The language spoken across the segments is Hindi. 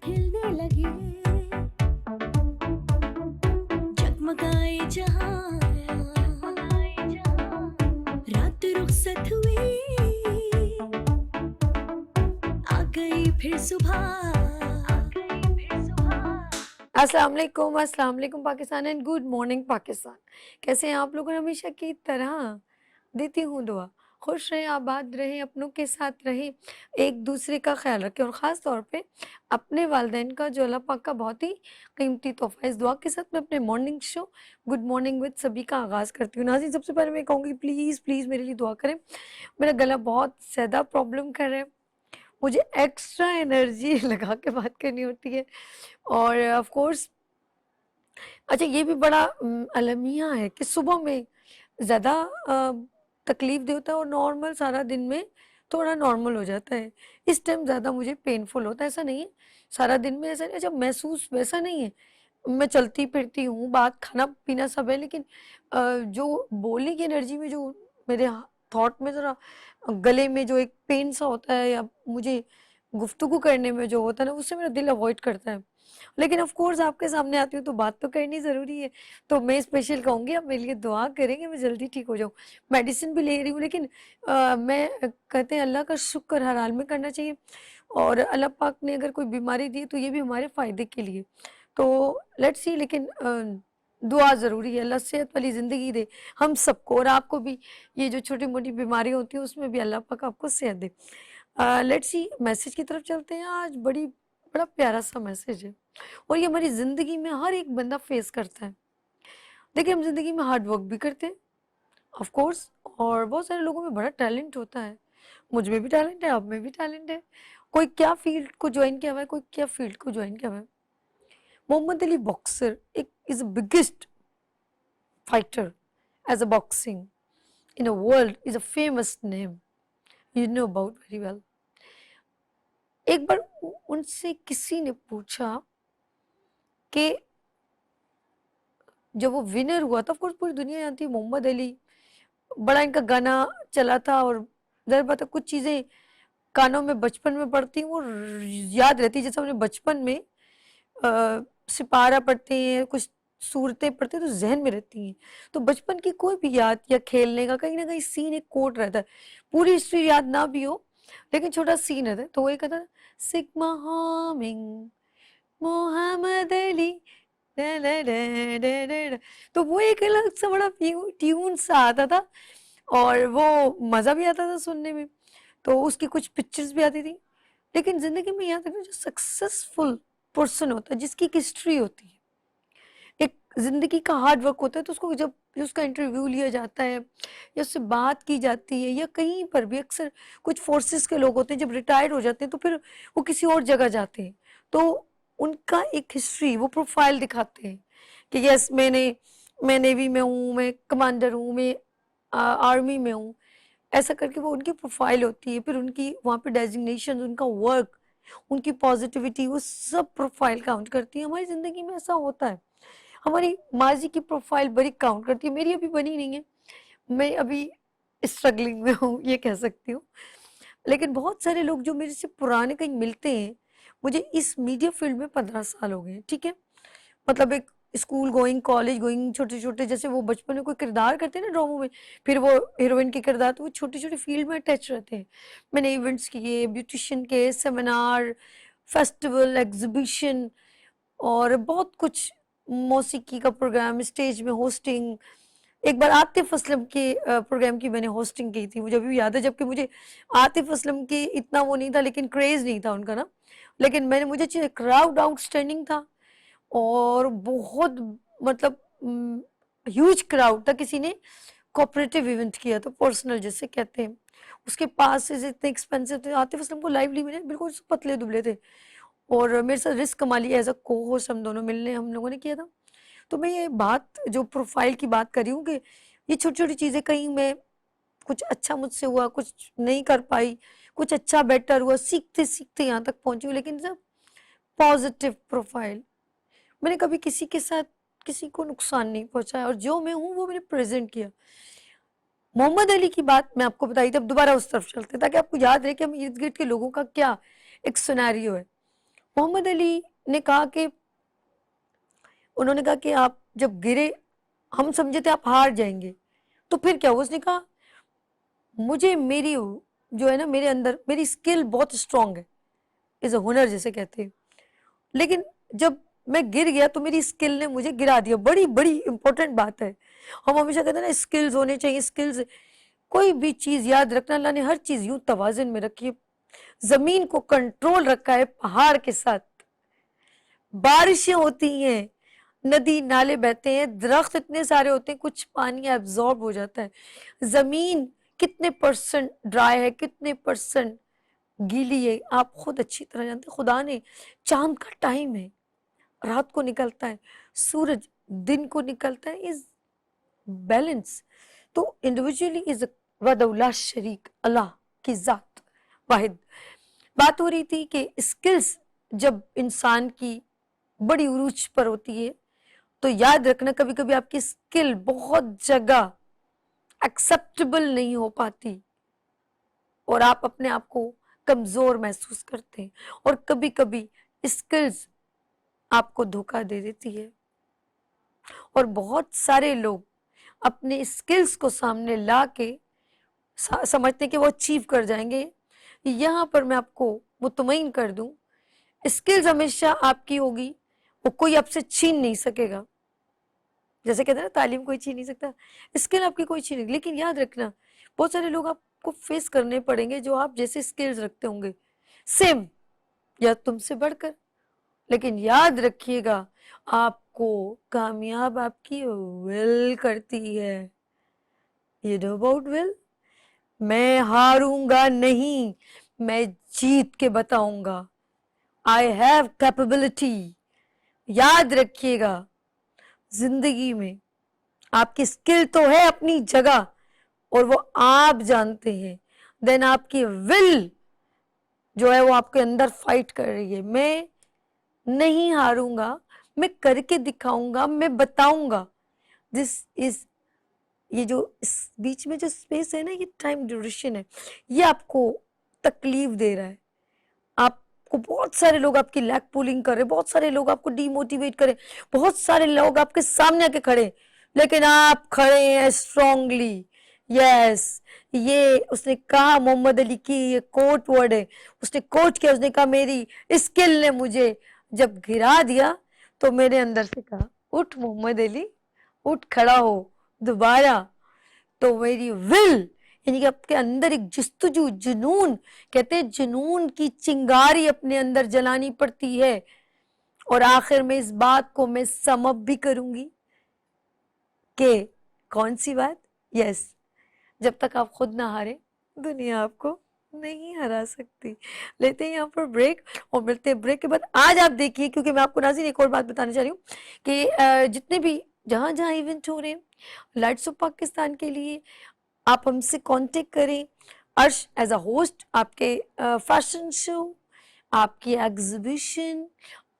हिलने लगी, जगमगाए जहां, रात रुखसत हुई, आ गई फिर सुबह। अस्सलाम वालेकुम Pakistan and good morning Pakistan. कैसे हैं आप लोग? और हमेशा की तरह देती हूँ दुआ, खुश रहें, आबाद रहें, अपनों के साथ रहें, एक दूसरे का ख्याल रखें और ख़ास तौर पे अपने वालिदैन का जो अल्लाह पाक का बहुत ही कीमती तोहफ़ा। इस दुआ के साथ मैं अपने morning show good morning with सभी का आगाज़ करती हूँ। नाज़रीन, सबसे पहले मैं कहूँगी प्लीज़ प्लीज़ मेरे लिए दुआ करें। मेरा गला बहुत ज़्यादा प्रॉब्लम कर रहा है, मुझे एक्स्ट्रा एनर्जी लगा के बात करनी होती है और ऑफ कोर्स अच्छा ये भी बड़ा अलमिया है कि सुबह में ज़्यादा तकलीफ देता है और नॉर्मल सारा दिन में थोड़ा नॉर्मल हो जाता है। इस टाइम ज़्यादा मुझे पेनफुल होता है, ऐसा नहीं है सारा दिन में ऐसा नहीं, जब महसूस वैसा नहीं है। मैं चलती फिरती हूँ, बात खाना पीना सब है, लेकिन जो बोलने की एनर्जी में जो मेरे थॉट में ज़रा गले में जो एक पेन सा होता है या मुझे गुफ्तगू करने में जो होता है ना, उससे मेरा दिल अवॉइड करता है। लेकिन ऑफ कोर्स आपके सामने आती हूँ तो बात तो करनी ज़रूरी है, तो मैं स्पेशल कहूँगी आप मेरे लिए दुआ करेंगे मैं जल्दी ठीक हो जाऊँ। मेडिसिन भी ले रही हूँ, लेकिन मैं कहते हैं अल्लाह का शुक्र हर हाल में करना चाहिए और अल्लाह पाक ने अगर कोई बीमारी दी है तो ये भी हमारे फ़ायदे के लिए। तो लेट्स सी, लेकिन दुआ ज़रूरी है, अल्लाह सेहत वाली ज़िंदगी दे हम सबको और आपको भी। ये जो छोटी-मोटी बीमारियाँ होती हैं उसमें भी अल्लाह पाक आपको सेहत दे। लेट्स सी, मैसेज की तरफ चलते हैं। आज बड़ा प्यारा सा मैसेज है और ये हमारी ज़िंदगी में हर एक बंदा फेस करता है। देखिए, हम ज़िंदगी में हार्ड वर्क भी करते हैं ऑफ कोर्स, और बहुत सारे लोगों में बड़ा टैलेंट होता है। मुझ में भी टैलेंट है, आप में भी टैलेंट है। कोई क्या फील्ड को ज्वाइन किया हुआ है, कोई क्या फील्ड को ज्वाइन किया हुआ है। मोहम्मद अली बॉक्सर एक is the biggest fighter as a boxing in a world, is a famous name, you know about very well. एक बार उनसे किसी ने पूछा कि जब वो विनर हुआ था, ऑफ कोर्स पूरी दुनिया जानती है मोहम्मद अली, बड़ा इनका गाना चला था और ज़ाहिर बात है कुछ चीज़ें कानों में बचपन में पढ़ती हैं वो याद रहती है। जैसे हमने बचपन में सिपारा पढ़ते हैं, कुछ सूरतें पढ़ते हैं तो जहन में रहती हैं। तो बचपन की कोई भी याद या खेलने का कहीं ना कहीं सीन एक कोट रहता है। पूरी हिस्ट्री याद ना भी हो लेकिन छोटा सीन रहता है। तो वही कहता है सिग्मा हामिंग मोहम्मद अली, डे डे डे डे डे डे। तो वो एक अलग सा बड़ा ट्यून सा आता था और वो मज़ा भी आता था सुनने में। तो उसकी कुछ पिक्चर्स भी आती थी। लेकिन ज़िंदगी में याद रखना, जो सक्सेसफुल पर्सन होता है, जिसकी एक हिस्ट्री होती है, एक ज़िंदगी का हार्ड वर्क होता है, तो उसको जब उसका इंटरव्यू लिया जाता है या उससे बात की जाती है या कहीं पर भी, अक्सर कुछ फोर्सेस के लोग होते हैं जब रिटायर हो जाते हैं तो फिर वो किसी और जगह जाते हैं, तो उनका एक हिस्ट्री वो प्रोफाइल दिखाते हैं कि यस मैं नेवी में हूँ, मैं कमांडर हूँ, मैं आर्मी में हूँ, ऐसा करके वो उनकी प्रोफाइल होती है। फिर उनकी वहाँ पे डेजिग्नेशन, उनका वर्क, उनकी पॉजिटिविटी, वो सब प्रोफाइल काउंट करती है। हमारी ज़िंदगी में ऐसा होता है, हमारी माजी की प्रोफाइल बड़ी काउंट करती है। मेरी अभी बनी नहीं है, मैं अभी स्ट्रगलिंग में हूँ ये कह सकती हूँ। लेकिन बहुत सारे लोग जो मेरे से पुराने कहीं मिलते हैं, मुझे इस मीडिया फील्ड में 15 साल हो गए हैं, ठीक है। मतलब एक स्कूल गोइंग, कॉलेज गोइंग, छोटे छोटे, जैसे वो बचपन में कोई किरदार करते हैं ना ड्रामों में, फिर वो हीरोइन के किरदार, तो वो छोटे छोटे फील्ड में अटैच रहते हैं। मैंने इवेंट्स किए, ब्यूटिशियन के सेमिनार, फेस्टिवल, एग्जीबिशन और बहुत कुछ, मौसीकी का प्रोग्राम, स्टेज में होस्टिंग। एक बार आतिफ असलम के प्रोग्राम की मैंने होस्टिंग की थी, मुझे अभी भी याद है, जबकि मुझे आतिफ असलम की इतना वो नहीं था, लेकिन क्रेज नहीं था उनका ना, लेकिन मैंने मुझे क्राउड आउटस्टैंडिंग था और बहुत, मतलब ह्यूज क्राउड था। किसी ने कोऑपरेटिव इवेंट किया था, पर्सनल जिसे कहते हैं, उसके पास से इतने एक्सपेंसिव थे। आतिफ असलम को लाइवली मैंने, बिल्कुल पतले दुबले थे और मेरे साथ रिस्क कमाली एज अ को होस्ट, हम दोनों मिलने हम लोगों ने किया था। तो मैं ये बात, जो प्रोफाइल की बात कर रही हूँ कि ये छोटी छोटी चीज़ें, कहीं मैं कुछ अच्छा मुझसे हुआ, कुछ नहीं कर पाई, कुछ अच्छा बेटर हुआ, सीखते सीखते यहाँ तक पहुँची हूँ, लेकिन सब पॉजिटिव प्रोफाइल। मैंने कभी किसी के साथ किसी को नुकसान नहीं पहुंचाया और जो मैं हूँ वो मैंने प्रेजेंट किया। मोहम्मद अली की बात मैं आपको बताई थी, अब दोबारा उस तरफ चलते हैं ताकि आपको याद रहे कि हम इर्द गिर्द के लोगों का क्या एक सिनेरियो है। मोहम्मद अली ने कहा कि उन्होंने कहा कि आप जब गिरे, हम समझे थे आप हार जाएंगे, तो फिर क्या हुआ? उसने कहा मुझे मेरी जो है ना, मेरे अंदर मेरी स्किल बहुत स्ट्रांग है, इज अ हुनर जिसे कहते हैं, लेकिन जब मैं गिर गया तो मेरी स्किल ने मुझे गिरा दिया। बड़ी बड़ी इंपॉर्टेंट बात है। हम हमेशा कहते हैं ना स्किल्स होने चाहिए, स्किल्स। कोई भी चीज याद रखना, अल्लाह ने हर चीज यूं तवाजन में रखी है। जमीन को कंट्रोल रखा है पहाड़ के साथ, बारिशें होती हैं, नदी नाले बहते हैं, दरख्त इतने सारे होते हैं, कुछ पानी एब्जॉर्ब हो जाता है। जमीन कितने परसेंट ड्राई है, कितने परसेंट गीली है, आप खुद अच्छी तरह जानते हैं। खुदा ने, चांद का टाइम है, रात को निकलता है, सूरज दिन को निकलता है, इज बैलेंस। तो इंडिविजुअली इज वदउला शरीक, अल्लाह की जात वाहिद। बात हो रही थी कि स्किल्स जब इंसान की बड़ी उरूज पर होती है, तो याद रखना कभी कभी आपकी स्किल बहुत जगह एक्सेप्टेबल नहीं हो पाती और आप अपने आप को कमजोर महसूस करते हैं, और कभी कभी स्किल्स आपको धोखा दे देती है। और बहुत सारे लोग अपने स्किल्स को सामने ला के समझते हैं कि वो अचीव कर जाएंगे। यहाँ पर मैं आपको मुतमईन कर दूं, स्किल्स हमेशा आपकी होगी, वो कोई आपसे छीन नहीं सकेगा। जैसे कहते हैं ना, तालीम कोई छीन नहीं सकता, स्किल आपकी कोई छीन नहीं। लेकिन याद रखना, बहुत सारे लोग आपको फेस करने पड़ेंगे जो आप जैसे स्किल्स रखते होंगे, सेम या तुमसे बढ़कर। लेकिन याद रखिएगा, आपको कामयाब आपकी विल करती है। You know about will? मैं हारूंगा नहीं, मैं जीत के बताऊंगा। I have capability. याद रखिएगा, जिंदगी में आपकी स्किल तो है अपनी जगह और वो आप जानते हैं, देन आपकी विल जो है वो आपके अंदर फाइट कर रही है। मैं नहीं हारूंगा, मैं करके दिखाऊंगा, मैं बताऊंगा। दिस इज, ये जो इस बीच में जो स्पेस है ना, ये टाइम ड्यूरेशन है, ये आपको तकलीफ दे रहा है। आपको बहुत सारे लोग आपकी लैग पुलिंग कर रहे हैं, बहुत सारे लोग आपको डीमोटिवेट करें, बहुत सारे लोग आपके सामने आके खड़े, लेकिन आप खड़े हैं स्ट्रांगली। यस, ये उसने कहा, मोहम्मद अली की ये कोट वर्ड है, उसने कोट किया, उसने कहा मेरी स्किल ने मुझे जब गिरा दिया तो मेरे अंदर से कहा उठ मोहम्मद अली, उठ खड़ा हो दोबारा। तो मेरी विल, यानी कि आपके अंदर एक जस्तजू, जुनून, कहते हैं जुनून की चिंगारी अपने अंदर जलानी पड़ती है। और आखिर में इस बात को मैं समअप भी करूंगी कि कौन सी बात? यस, जब तक आप खुद ना हारे, दुनिया आपको नहीं हरा सकती। लेते हैं यहाँ पर ब्रेक और मिलते हैं ब्रेक के बाद। आज आप देखिए, क्योंकि मैं आपको नाज़रीन एक और बात बताना चाह रही हूँ कि जितने भी जहाँ जहाँ इवेंट हो रहे हैं लाइट्स ऑफ पाकिस्तान के लिए, आप हमसे कांटेक्ट करें। अर्श एज अ होस्ट आपके फैशन शो, आपकी एग्जीबिशन,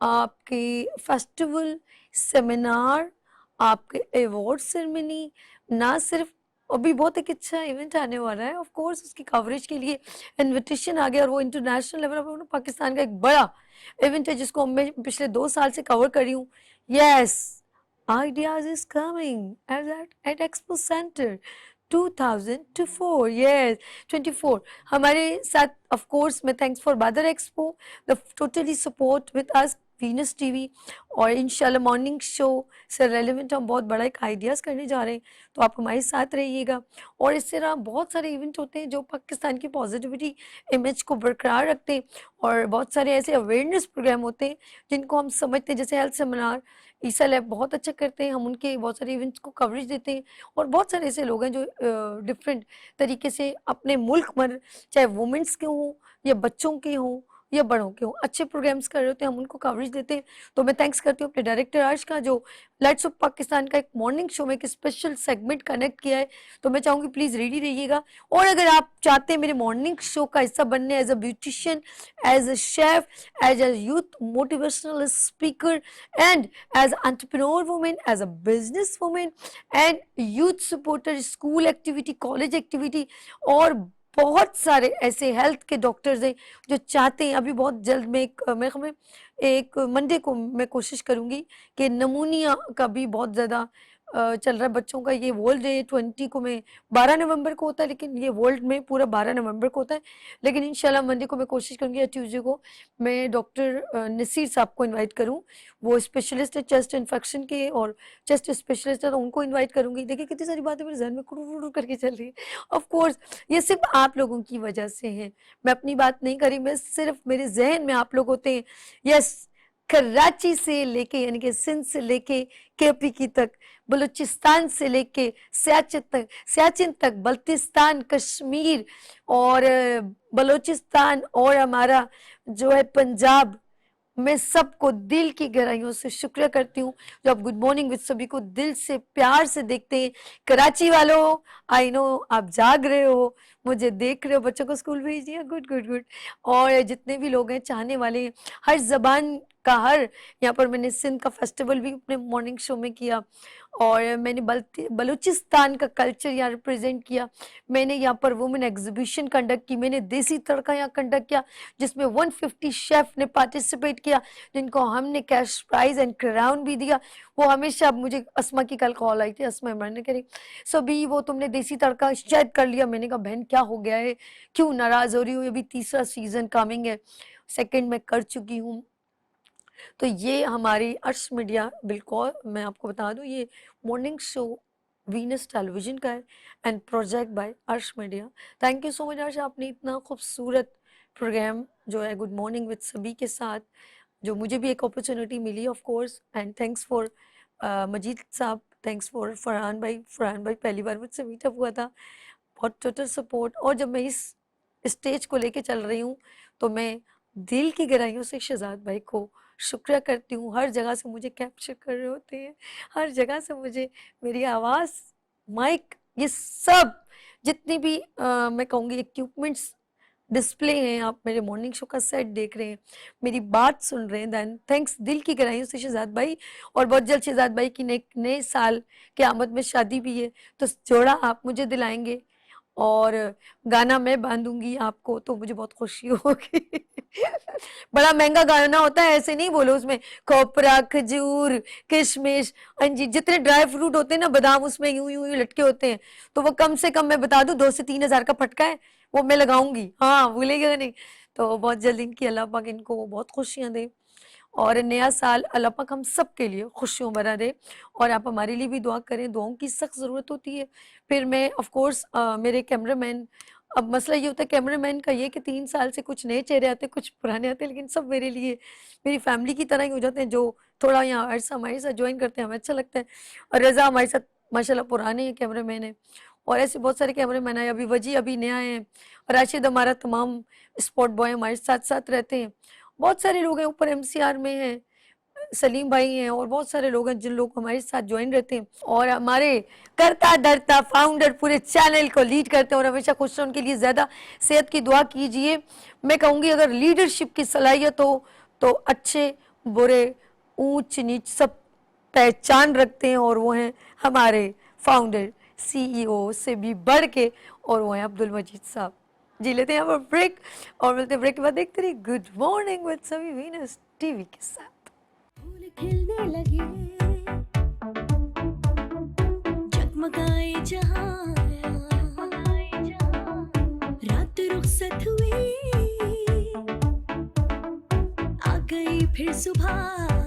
आपके फेस्टिवल, सेमिनार, आपके अवार्ड सेरेमनी, ना सिर्फ अभी बहुत एक अच्छा इवेंट आने वाला है, ऑफ कोर्स उसकी कवरेज के लिए इनविटेशन आ गया और वो इंटरनेशनल लेवल पर पाकिस्तान का एक बड़ा इवेंट है जिसको मैं पिछले 2 साल से कवर कर रही हूँ। Yes, ideas is coming at expo centre 2024, yes 24। हमारे साथ ऑफ कोर्स मैं थैंक्स फॉर बादर expo, the totally support with us Venus TV, और इंशाल्लाह मॉर्निंग शो से रेलिवेंट हम बहुत बड़ा एक आइडियाज़ करने जा रहे हैं, तो आप हमारे साथ रहिएगा। और इस तरह बहुत सारे इवेंट होते हैं जो पाकिस्तान की पॉजिटिविटी इमेज को बरकरार रखते हैं, और बहुत सारे ऐसे अवेयरनेस प्रोग्राम होते हैं जिनको हम समझते हैं, जैसे हेल्थ सेमिनार ईसा लैब बहुत अच्छा करते हैं, हम उनके बहुत सारे इवेंट्स को कवरेज देते हैं। और बहुत सारे ऐसे लोग हैं जो डिफरेंट तरीके से अपने मुल्क भर, चाहे वुमेंस के हों या बच्चों के हों या बड़ों के हों, अच्छे प्रोग्राम्स कर रहे होते हैं, हम उनको कवरेज देते हैं। तो मैं थैंक्स करती हूँ अपने डायरेक्टर अर्श का, जो लाइट्स ऑफ पाकिस्तान का एक मॉर्निंग शो में एक स्पेशल सेगमेंट कनेक्ट किया है। तो मैं चाहूँगी प्लीज़ रेडी रहिएगा। और अगर आप चाहते हैं मेरे मॉर्निंग शो का हिस्सा बनने, as a beautician, as a chef, as a youth motivational speaker, and as entrepreneur women, as a business women, and youth supporter, school activity, college activity, और बहुत सारे ऐसे हेल्थ के डॉक्टर्स हैं जो चाहते हैं, अभी बहुत जल्द में एक मेरे ख्याल में एक मंडे को मैं कोशिश करूँगी कि नमूनिया का भी बहुत ज़्यादा चल रहा है बच्चों का। ये वर्ल्ड डे 20 को मैं 12 नवंबर को होता है, लेकिन ये वर्ल्ड में पूरा 12 नवंबर को होता है। लेकिन इंशाल्लाह मंडे को मैं कोशिश करूँगी या ट्यूसडे को मैं डॉक्टर नसीर साहब को इनवाइट करूँ। वो स्पेशलिस्ट है चेस्ट इन्फेक्शन के और चेस्ट स्पेशलिस्ट है, तो उनको इनवाइट करूँगी। देखिए कितनी सारी बातें मेरे जहन में कुड़ुर करके चल रही है। ऑफ कोर्स ये सिर्फ आप लोगों की वजह से है, मैं अपनी बात नहीं करी, मैं सिर्फ मेरे जहन में आप लोग होते हैं। यस, कराची से लेके यानी कि सिंध से लेके केपी की तक, बलूचिस्तान से लेके सियाचिन तक, बल्तिस्तान, कश्मीर और बलूचिस्तान और हमारा जो है पंजाब, मैं सबको दिल की गहराइयों से शुक्रिया करती हूँ जो आप गुड मॉर्निंग विद सभी को दिल से प्यार से देखते हैं। कराची वालों, आई नो आप जाग रहे हो, मुझे देख रहे हो, बच्चों को स्कूल भेज दिया, गुड गुड गुड। और जितने भी लोग हैं चाहने वाले हैं, हर जबान का हर, यहाँ पर मैंने सिंध का फेस्टिवल भी अपने मॉर्निंग शो में किया और मैंने बलूचिस्तान का कल्चर यहाँ रिप्रेजेंट किया। मैंने यहाँ पर वुमेन एग्जीबिशन कंडक्ट की, मैंने देसी तड़का यहाँ कंडक्ट किया जिसमें 150 शेफ ने पार्टिसिपेट किया, जिनको हमने कैश प्राइज एंड क्राउन भी दिया। वो हमेशा, मुझे अस्मा की कल कॉल आई थी, अस्मा इमरान ने करी सभी वो तुमने देसी तड़का शायद कर लिया। मैंने कहा बहन क्या हो गया है, क्यों नाराज हो रही हो, अभी तीसरा सीजन कमिंग है, सेकंड में कर चुकी हूँ। तो ये हमारी अर्श मीडिया, बिल्कुल मैं आपको बता दूं, ये मॉर्निंग शो वीनस टेलीविजन का है एंड प्रोजेक्ट बाय अर्श media. Thank you so much अर्श, आपने इतना खूबसूरत प्रोग्राम जो है गुड मॉर्निंग विद सभी के साथ, जो मुझे भी एक अपॉर्चुनिटी मिली of course. And thanks for Majid sahab, thanks for Farhan भाई पहली बार मुझसे मीटअप हुआ था, बहुत टोटल सपोर्ट। और जब मैं इस स्टेज को लेके चल रही हूँ तो मैं दिल की गहराइयों से शहजाद भाई को शुक्रिया करती हूँ। हर जगह से मुझे कैप्चर कर रहे होते हैं, हर जगह से मुझे मेरी आवाज़, माइक, ये सब जितनी भी मैं कहूँगी इक्विपमेंट्स डिस्प्ले हैं, आप मेरे मॉर्निंग शो का सेट देख रहे हैं, मेरी बात सुन रहे हैं, देन थैंक्स दिल की गहराइयों से शहजाद भाई। और बहुत जल्द शहजाद भाई की नए साल के आमद में शादी भी है, तो जोड़ा आप मुझे दिलाएंगे और गाना मैं बांधूंगी आपको, तो मुझे बहुत खुशी होगी। बड़ा महंगा गाना होता है, ऐसे नहीं बोलो, उसमें खोपरा, खजूर, किशमिश, अंजीर, जितने ड्राई फ्रूट होते हैं ना, बादाम उसमें यूं यूं यूं लटके होते हैं, तो वो कम से कम मैं बता दूं 2 से 3 हज़ार का फटका है, वो मैं लगाऊंगी, हाँ भूलेगा नहीं। तो बहुत जल्द इनकी अल्लाह पाक इनको बहुत खुशियां दे और नया साल अल्लाह पाक हम सब के लिए खुशियों भरा दे। और आप हमारे लिए भी दुआ करें, दुआओं की सख्त ज़रूरत होती है। फिर मैं ऑफ कोर्स मेरे कैमरामैन, अब मसला ये होता है कैमरामैन का ये कि 3 साल से कुछ नए चेहरे आते, कुछ पुराने आते, लेकिन सब मेरे लिए मेरी फैमिली की तरह ही हो जाते हैं, जो थोड़ा यहाँ अर्सा हमारे साथ ज्वाइन करते हैं, हमें अच्छा लगता है। और रज़ा हमारे साथ माशाल्लाह पुराने कैमरामैन है, और ऐसे बहुत सारे कैमरामैन आए, अभी वजी अभी नया है, राशिद हमारा तमाम स्पॉट बॉय हमारे साथ साथ रहते हैं, बहुत सारे लोग हैं, ऊपर MCR में हैं, सलीम भाई हैं, और बहुत सारे लोग हैं जिन लोग हमारे साथ ज्वाइन रहते हैं और हमारे करता धरता फाउंडर पूरे चैनल को लीड करते हैं और हमेशा खुश रहो। उनके लिए ज़्यादा सेहत की दुआ कीजिए। मैं कहूँगी अगर लीडरशिप की सलाहियत हो तो अच्छे बुरे ऊंच नीच सब पहचान रखते हैं, और वो हैं हमारे फाउंडर CEO से भी बढ़ के, और वो हैं अब्दुल मजीद साहब। जी लेते हैं यहाँ पर ब्रेक और मिलते हैं ब्रेक के बाद। देखते रहिए गुड मॉर्निंग विद सभी वीनस TV के साथ। फूल खिलने लगे, जगमगाए जहां, रात रुखसत हुई, आ गई फिर सुबह।